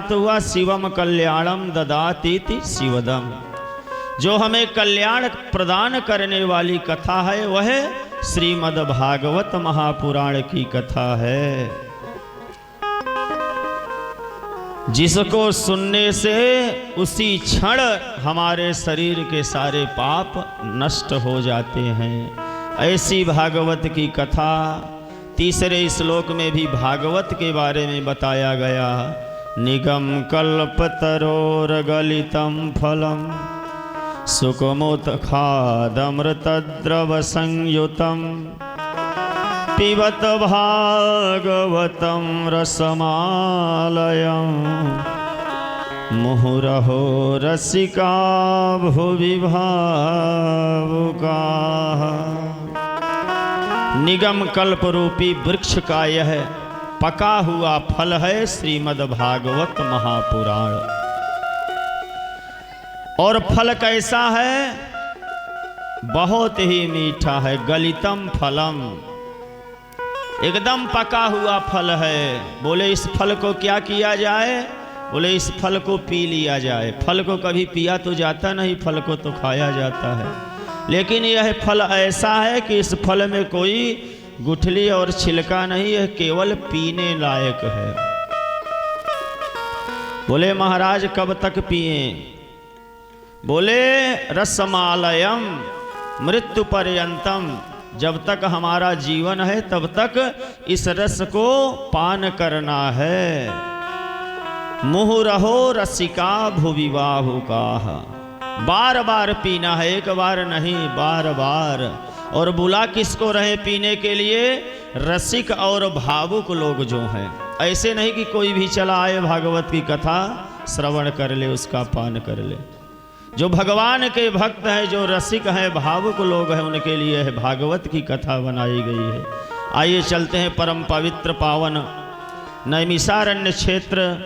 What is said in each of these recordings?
अर्थात हुआ शिवम कल्याणम ददातीति शिवदम। जो हमें कल्याण प्रदान करने वाली कथा है वह श्रीमद् भागवत महापुराण की कथा है, जिसको सुनने से उसी क्षण हमारे शरीर के सारे पाप नष्ट हो जाते हैं। ऐसी भागवत की कथा तीसरे श्लोक में भी भागवत के बारे में बताया गया। निगम कल्पतरोर गलितम फलम सुखमुत्खादमृतद्रव संयुतम पिबत भागवतं रसमालयं मुहुरहो रसिका भुवि भावुकाः। निगम कल्प रूपी वृक्ष का यह पका हुआ फल है श्रीमद् भागवत महापुराण। और फल कैसा है? बहुत ही मीठा है। गलितम फलम, एकदम पका हुआ फल है। बोले इस फल को क्या किया जाए? बोले इस फल को पी लिया जाए। फल को कभी पिया तो जाता नहीं, फल को तो खाया जाता है। लेकिन यह फल ऐसा है कि इस फल में कोई गुठली और छिलका नहीं है, केवल पीने लायक है। बोले महाराज कब तक पिए? बोले रसमालयम मृत्यु पर्यंतम, जब तक हमारा जीवन है तब तक इस रस को पान करना है। मुहुरहो रसिका भुवि भावुकाः, बार बार पीना है, एक बार नहीं बार बार। और बुला किसको रहे पीने के लिए? रसिक और भावुक लोग जो हैं। ऐसे नहीं कि कोई भी चला आए भागवत की कथा श्रवण कर ले, उसका पान कर ले। जो भगवान के भक्त हैं, जो रसिक हैं, भावुक लोग हैं, उनके लिए भागवत की कथा बनाई गई है। आइए चलते हैं परम पवित्र पावन नैमिषारण्य क्षेत्र,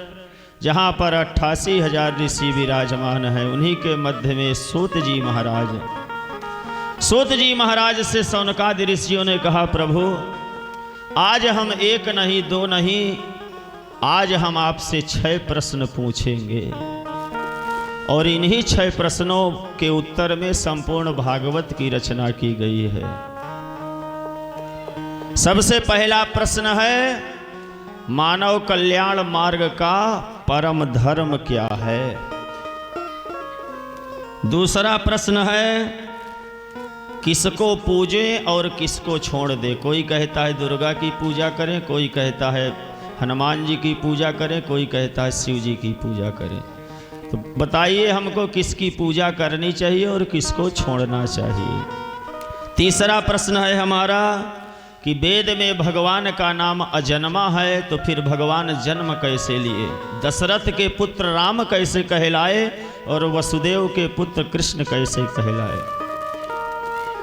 जहाँ पर 88,000 ऋषि विराजमान हैं। उन्हीं के मध्य में सूत जी महाराज। सूत जी महाराज से सौनकादि ऋषियों ने कहा, प्रभु आज हम एक नहीं दो नहीं, आज हम आपसे 6 प्रश्न पूछेंगे और इन्हीं 6 प्रश्नों के उत्तर में संपूर्ण भागवत की रचना की गई है। सबसे पहला प्रश्न है, मानव कल्याण मार्ग का परम धर्म क्या है? दूसरा प्रश्न है, किसको पूजे और किसको छोड़ दे? कोई कहता है दुर्गा की पूजा करें, कोई कहता है हनुमान जी की पूजा करें, कोई कहता है शिव जी की पूजा करें। तो बताइए हमको किसकी पूजा करनी चाहिए और किसको छोड़ना चाहिए। तीसरा प्रश्न है हमारा कि वेद में भगवान का नाम अजन्मा है, तो फिर भगवान जन्म कैसे लिए? दशरथ के पुत्र राम कैसे कहलाए और वसुदेव के पुत्र कृष्ण कैसे कहलाए?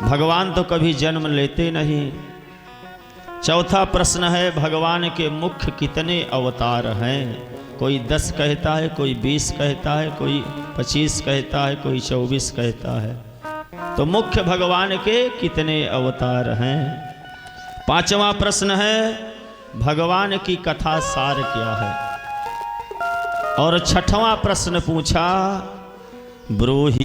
भगवान तो कभी जन्म लेते नहीं। चौथा प्रश्न है, भगवान के मुख्य कितने अवतार हैं? कोई 10 कहता है, कोई 20 कहता है, कोई 25 कहता है, कोई 24 कहता है। तो मुख्य भगवान के कितने अवतार हैं? पांचवा प्रश्न है, भगवान की कथा सार क्या है? और छठवां प्रश्न पूछा, ब्रूहि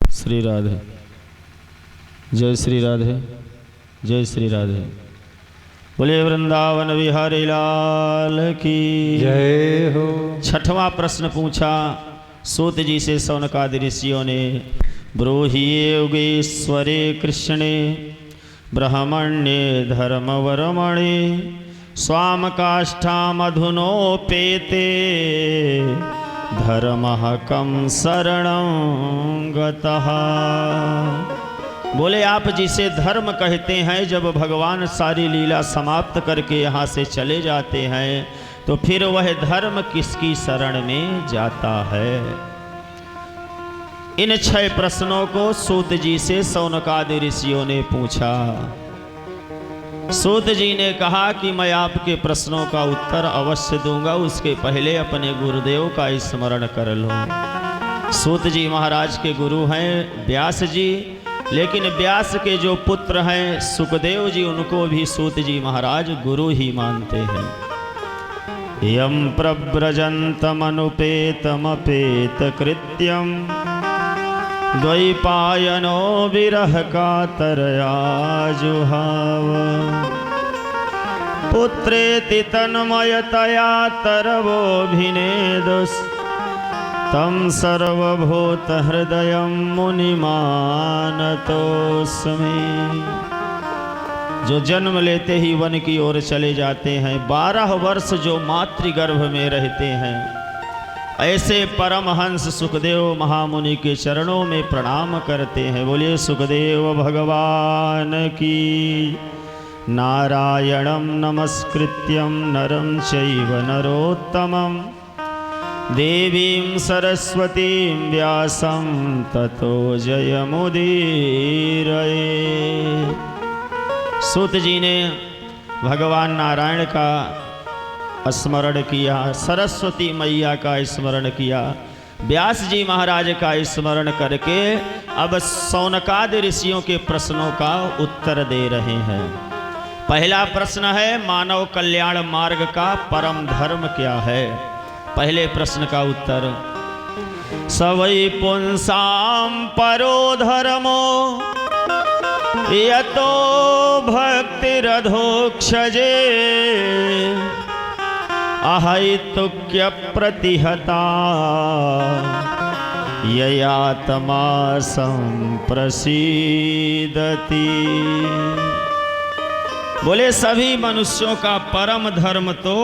श्री राधे, जय श्री राधे, जय श्री राधे। बोले वृंदावन बिहारी लाल की जय हो। छठवां प्रश्न पूछा सूत जी से शौनकादि ऋषियों ने। ब्रूहि योगेश्वरे कृष्णे ब्रह्मण्ये धर्मवर्मणे स्वाम काष्ठा मधुनोपेते धर्मः कं शरणं गतः। बोले आप जिसे धर्म कहते हैं, जब भगवान सारी लीला समाप्त करके यहाँ से चले जाते हैं तो फिर वह धर्म किसकी शरण में जाता है। इन 6 प्रश्नों को सूत जी से शौनकादि ऋषियों ने पूछा। सूत जी ने कहा कि मैं आपके प्रश्नों का उत्तर अवश्य दूंगा, उसके पहले अपने गुरुदेव का स्मरण कर लो। सूत जी महाराज के गुरु हैं व्यास जी, लेकिन व्यास के जो पुत्र हैं सुखदेव जी, उनको भी सूत जी महाराज गुरु ही मानते हैं। यम प्रव्रजन्तमनुपेतमपेत कृत्यम द्वैपायनो विरह कातरया जुहाव पुत्रेति तन्मयतया तरवोऽभिनेदुस् तं सर्वभूत हृदय मुनिमानतोस्मि। जो जन्म लेते ही वन की ओर चले जाते हैं, 12 वर्ष जो मातृगर्भ में रहते हैं, ऐसे परमहंस सुखदेव महामुनि के चरणों में प्रणाम करते हैं। बोलिए सुखदेव भगवान की। नारायणं नमस्कृत्यं नरं चैव नरोत्तमं देवीं सरस्वतीं व्यासं ततो जयमुदीरये। सूत जी ने भगवान नारायण का स्मरण किया, सरस्वती मैया का स्मरण किया, व्यास जी महाराज का स्मरण करके अब शौनकादि ऋषियों के प्रश्नों का उत्तर दे रहे हैं। पहला प्रश्न है मानव कल्याण मार्ग का परम धर्म क्या है। पहले प्रश्न का उत्तर सवै पुंसाम परो धर्मो यतो भक्तिरधोक्षजे अहैतुक्य प्रतिहता ययात्मा संप्रसीदति। बोले सभी मनुष्यों का परम धर्म तो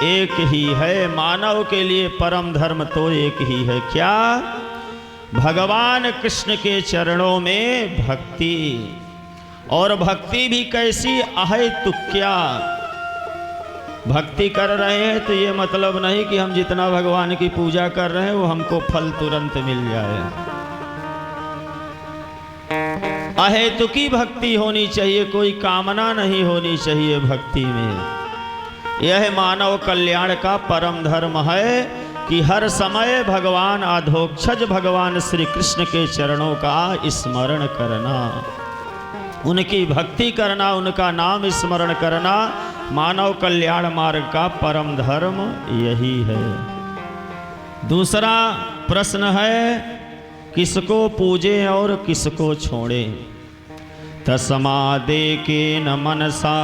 एक ही है, मानव के लिए परम धर्म तो एक ही है। क्या? भगवान कृष्ण के चरणों में भक्ति। और भक्ति भी कैसी? अहैतुक्या। भक्ति कर रहे हैं तो ये मतलब नहीं कि हम जितना भगवान की पूजा कर रहे हैं वो हमको फल तुरंत मिल जाए। अहेतुकी भक्ति होनी चाहिए, कोई कामना नहीं होनी चाहिए भक्ति में। यह मानव कल्याण का परम धर्म है कि हर समय भगवान अधोक्षज भगवान श्री कृष्ण के चरणों का स्मरण करना, उनकी भक्ति करना, उनका नाम स्मरण करना मानव कल्याण मार्ग का परम धर्म यही है। दूसरा प्रश्न है किसको पूजे और किसको छोड़े। तस्मादे के न मनसा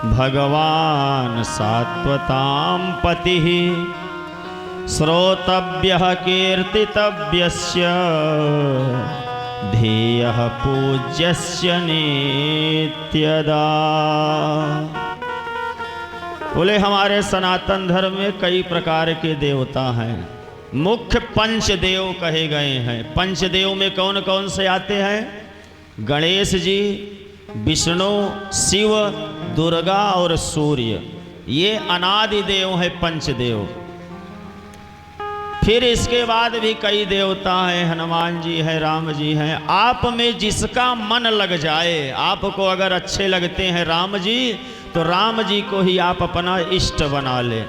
भगवान सात्वतां पति श्रोतव्यः कीर्तितव्यस्य ध्येयः पूज्यस्य नित्यदा। बोले हमारे सनातन धर्म में कई प्रकार के देवता हैं, मुख्य पंचदेव कहे गए हैं। पंचदेव में कौन कौन से आते हैं? गणेश जी, विष्णु, शिव, दुर्गा और सूर्य, ये अनादि देव है पंचदेव। फिर इसके बाद भी कई देवता हैं, हनुमान जी हैं, राम जी हैं। आप में जिसका मन लग जाए, आपको अगर अच्छे लगते हैं राम जी तो राम जी को ही आप अपना इष्ट बना ले।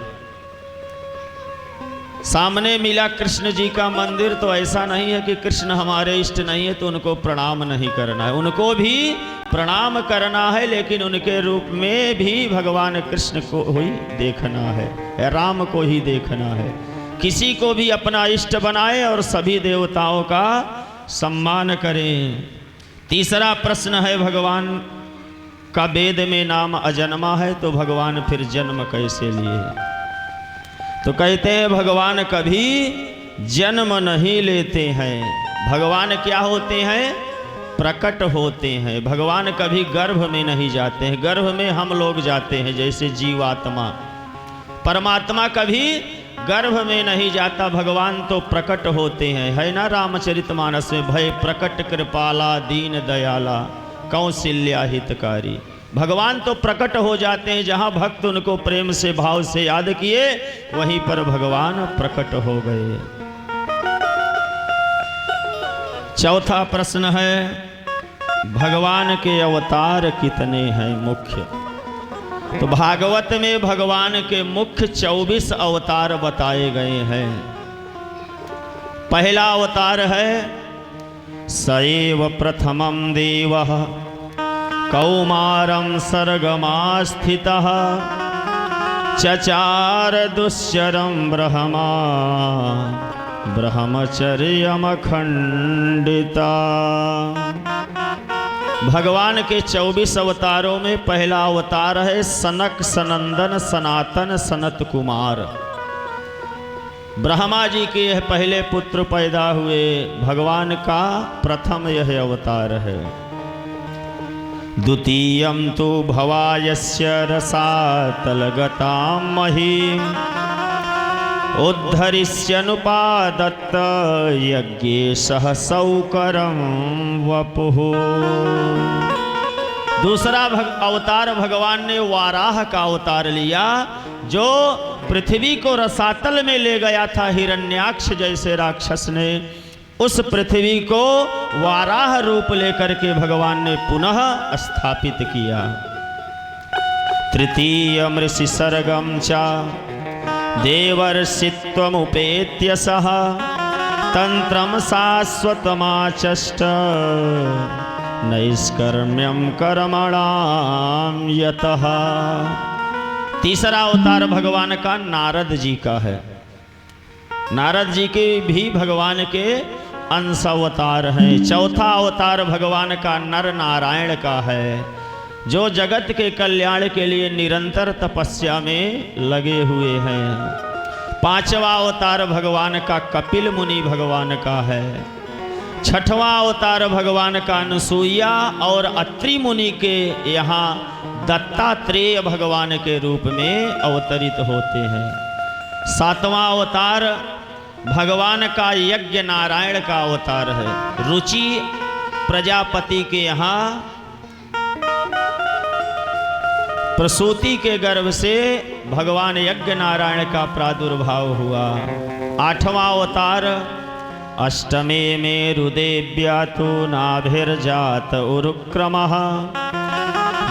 सामने मिला कृष्ण जी का मंदिर तो ऐसा नहीं है कि कृष्ण हमारे इष्ट नहीं है तो उनको प्रणाम नहीं करना है, उनको भी प्रणाम करना है, लेकिन उनके रूप में भी भगवान कृष्ण को ही देखना है, राम को ही देखना है। किसी को भी अपना इष्ट बनाए और सभी देवताओं का सम्मान करें। तीसरा प्रश्न है भगवान का वेद में नाम अजन्मा है तो भगवान फिर जन्म कैसे लिए? तो कहते हैं भगवान कभी जन्म नहीं लेते हैं। भगवान क्या होते हैं? प्रकट होते हैं। भगवान कभी गर्भ में नहीं जाते हैं। गर्भ में हम लोग जाते हैं जैसे जीवात्मा। परमात्मा कभी गर्भ में नहीं जाता। भगवान तो प्रकट होते हैं। है ना रामचरितमानस में, भय प्रकट कृपाला दीन दयाला कौशल्या हितकारी। भगवान तो प्रकट हो जाते हैं। जहाँ भक्त उनको प्रेम से भाव से याद किए वहीं पर भगवान प्रकट हो गए। चौथा प्रश्न है, भगवान के अवतार कितने हैं मुख्य? तो भागवत में भगवान के मुख्य 24 अवतार बताए गए हैं। पहला अवतार है सएव प्रथमं देवः कौमारं सर्गमास्थितः चचार दुश्चरं ब्रह्मा ब्रह्मचर्यमखंडिता। भगवान के 24 अवतारों में पहला अवतार है सनक सनंदन सनातन सनत कुमार। ब्रह्मा जी के यह पहले पुत्र पैदा हुए। भगवान का प्रथम यह अवतार है। द्वितीयं तो भवायस्य रसातलगतां महीम् उद्धरिष्यनुपादत्त यज्ञेशः सौकरं वपुः। दूसरा अवतार भगवान ने वाराह का अवतार लिया, जो पृथ्वी को रसातल में ले गया था। हिरण्याक्ष जैसे राक्षस ने उस पृथ्वी को वाराह रूप लेकर के भगवान ने पुनः स्थापित किया। तृतीय ऋषि सर्गम चा देवर्षित्वमुपेत्य सह तंत्रम शाश्वतमाचष्ट नैष्कर्म्यं कर्मणां यतः। तीसरा अवतार भगवान का नारद जी का है। नारद जी के भी भगवान के अंश अवतार हैं। चौथा अवतार भगवान का नर नारायण का है, जो जगत के कल्याण के लिए निरंतर तपस्या में लगे हुए हैं। पांचवा अवतार भगवान का कपिल मुनि भगवान का है। छठवां अवतार भगवान का अनुसूया और अत्रि मुनि के यहाँ दत्तात्रेय भगवान के रूप में अवतरित होते हैं। सातवां अवतार भगवान का यज्ञ नारायण का अवतार है। रुचि प्रजापति के यहाँ प्रसूति के गर्भ से भगवान यज्ञ नारायण का प्रादुर्भाव हुआ। आठवां अवतार अष्टमे मेरुदेव्या तो नाभिर्जात उरुक्रमः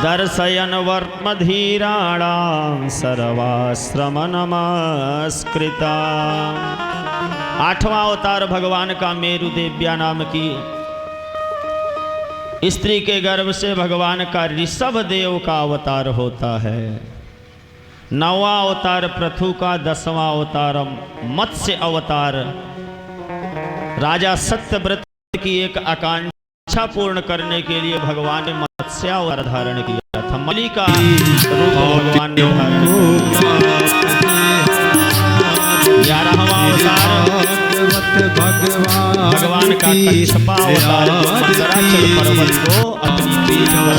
दर्शयन वर्त्मधीराणां सर्वाश्रम नमस्कृता। आठवां अवतार भगवान का मेरुदेव्या नाम की स्त्री के गर्भ से भगवान का ऋषभ देव का अवतार होता है। नौवां अवतार पृथु का। 10वां अवतार मत्स्य अवतार राजा सत्यव्रत की एक आकांक्षा पूर्ण करने के लिए भगवान ने मत्स्य अवतार धारण किया था। मली का रूप भगवान ने धारण किया। 11वां अवतार भगवान का कच्छपा अवतार, जो मंदराचल पर्वत को अपनी पीठ पर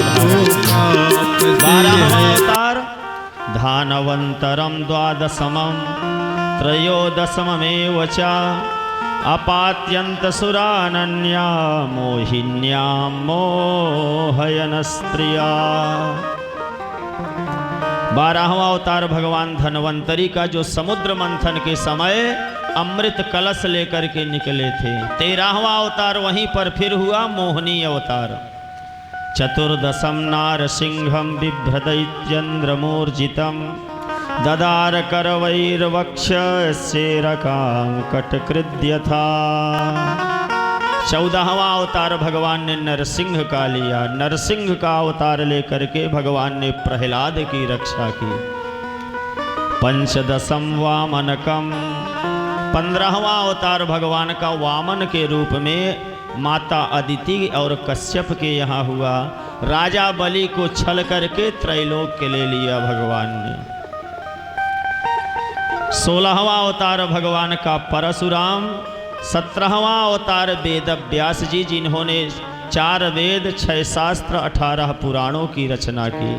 धारण किया। 12वां अवतार धानवंतरम द्वादशमं त्रयोदशमेव च अपात्यंत सुरानन्या मोहिन्या मोहयन स्त्रिया। 12वां अवतार भगवान धनवंतरी का, जो समुद्र मंथन के समय अमृत कलश लेकर के निकले थे। 13वां अवतार वहीं पर फिर हुआ, मोहनी अवतार। चतुर्दशम नारसिंहम बिभ्रदैत्यन्द्रमूर्जितम ददार करवैर्वक्ष सेरकां कटकृद्यथा। 14वां अवतार भगवान ने नरसिंह का लिया। नरसिंह का अवतार लेकर के भगवान ने प्रहलाद की रक्षा की। 15 वामनकम 15वां अवतार भगवान का वामन के रूप में माता अदिति और कश्यप के यहाँ हुआ। राजा बलि को छल करके त्रैलोक के ले लिया भगवान ने। 16वां अवतार भगवान का परशुराम, 17वां अवतार वेद व्यास जी, जिन्होंने 4 वेद 6 शास्त्र 18 पुराणों की रचना की।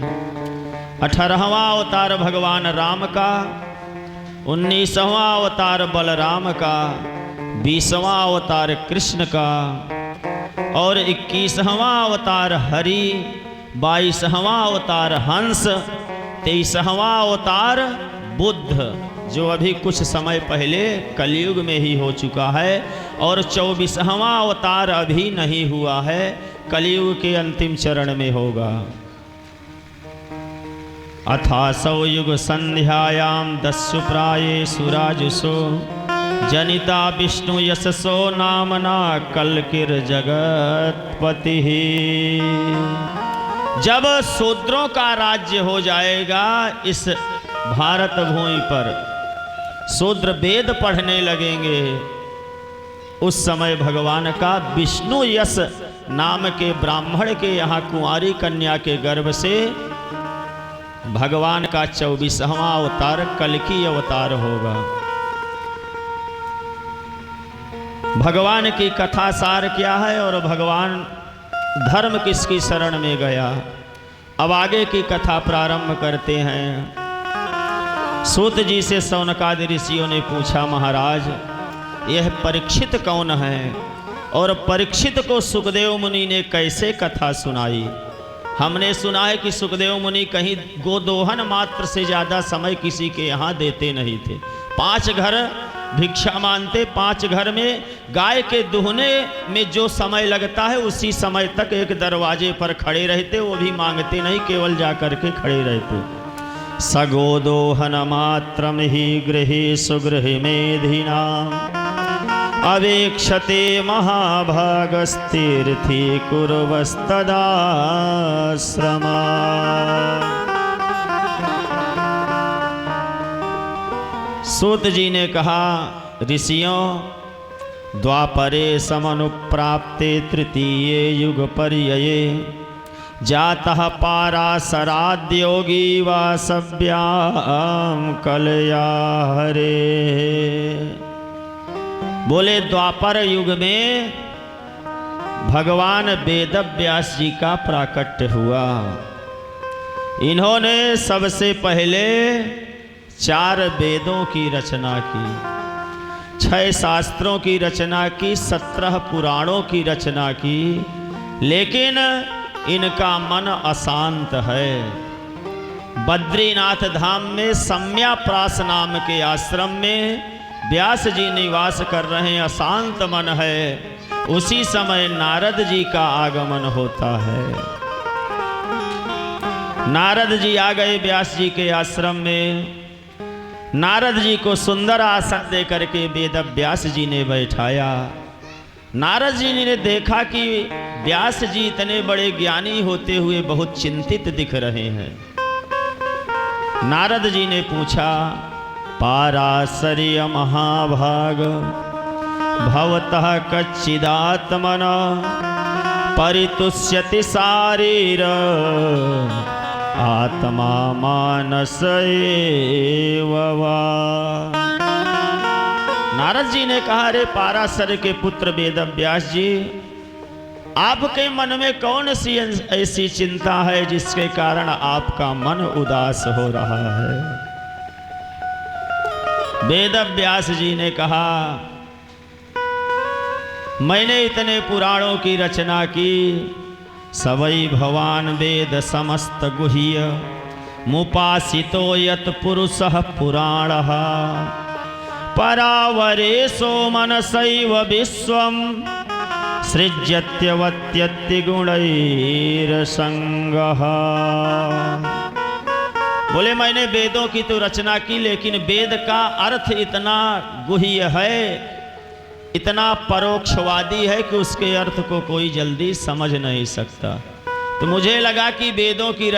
18वां अवतार भगवान राम का, 19वां अवतार बलराम का, 20वां अवतार कृष्ण का और 21वां अवतार हरि, 22वां अवतार हंस, 23वां अवतार बुद्ध, जो अभी कुछ समय पहले कलयुग में ही हो चुका है, और 24वां अवतार अभी नहीं हुआ है, कलयुग के अंतिम चरण में होगा। अथासौ युग संध्यायाम दस्यु प्राये सुराजुषो जनिता विष्णु यशसो नामना कलकिर जगतपति। जब शूद्रों का राज्य हो जाएगा इस भारत भूमि पर, शूद्र वेद पढ़ने लगेंगे, उस समय भगवान का विष्णु यश नाम के ब्राह्मण के यहाँ कुंवारी कन्या के गर्भ से भगवान का 24वां अवतार कल्कि अवतार होगा। भगवान की कथा सार क्या है और भगवान धर्म किसकी शरण में गया, अब आगे की कथा प्रारंभ करते हैं। सूत जी से शौनकादि ऋषियों ने पूछा, महाराज यह परीक्षित कौन है? और परीक्षित को सुखदेव मुनि ने कैसे कथा सुनाई? हमने सुना है कि सुखदेव मुनि कहीं गोदोहन मात्र से ज़्यादा समय किसी के यहाँ देते नहीं थे। 5 घर भिक्षा मानते, 5 घर में गाय के दुहने में जो समय लगता है उसी समय तक एक दरवाजे पर खड़े रहते, वो भी मांगते नहीं, केवल जा कर के खड़े रहते। सगोदोहन मात्रम ही गृहे सुगृह मेधिना अवेक्षते महाभागस्तीर्थी कुर्वस्तदाश्रमा। सूत जी ने कहा, ऋषियों, द्वापरे समनुप्राप्ते तृतीये युग पर्यये जातः पाराशराद्योगी वासव्याम कलया हरे। बोले द्वापर युग में भगवान वेद व्यास जी का प्राकट्य हुआ। इन्होंने सबसे पहले 4 वेदों की रचना की, 6 शास्त्रों की रचना की, 17 पुराणों की रचना की, लेकिन इनका मन अशांत है। बद्रीनाथ धाम में सम्याप्रास नाम के आश्रम में व्यास जी निवास कर रहे हैं, अशांत मन है। उसी समय नारद जी का आगमन होता है। नारद जी आ गए व्यास जी के आश्रम में। नारद जी को सुंदर आसन दे करके वेद व्यास जी ने बैठाया। नारद जी ने देखा कि व्यास जी इतने बड़े ज्ञानी होते हुए बहुत चिंतित दिख रहे हैं। नारद जी ने पूछा, पाराशर्य महाभाग भवतः कच्चिदात्मना परितुष्यति शारीर आत्मा मानस एव वा। नारद जी ने कहा, रे पाराशर के पुत्र वेद व्यास जी, आपके मन में कौन सी ऐसी चिंता है जिसके कारण आपका मन उदास हो रहा है? वेद व्यास जी ने कहा, मैंने इतने पुराणों की रचना की, सवै भवान वेद समस्त गुह्य मुपासितो यत् पुरुषः पुराणः परावरेशो मनसैव विश्वं सृज्यत्यवत्यत्ति गुणैरसंगः। बोले मैंने वेदों की तो रचना की, लेकिन वेद का अर्थ इतना गुह्य है, इतना परोक्षवादी है कि उसके अर्थ को कोई जल्दी समझ नहीं सकता। तो मुझे लगा कि वेदों की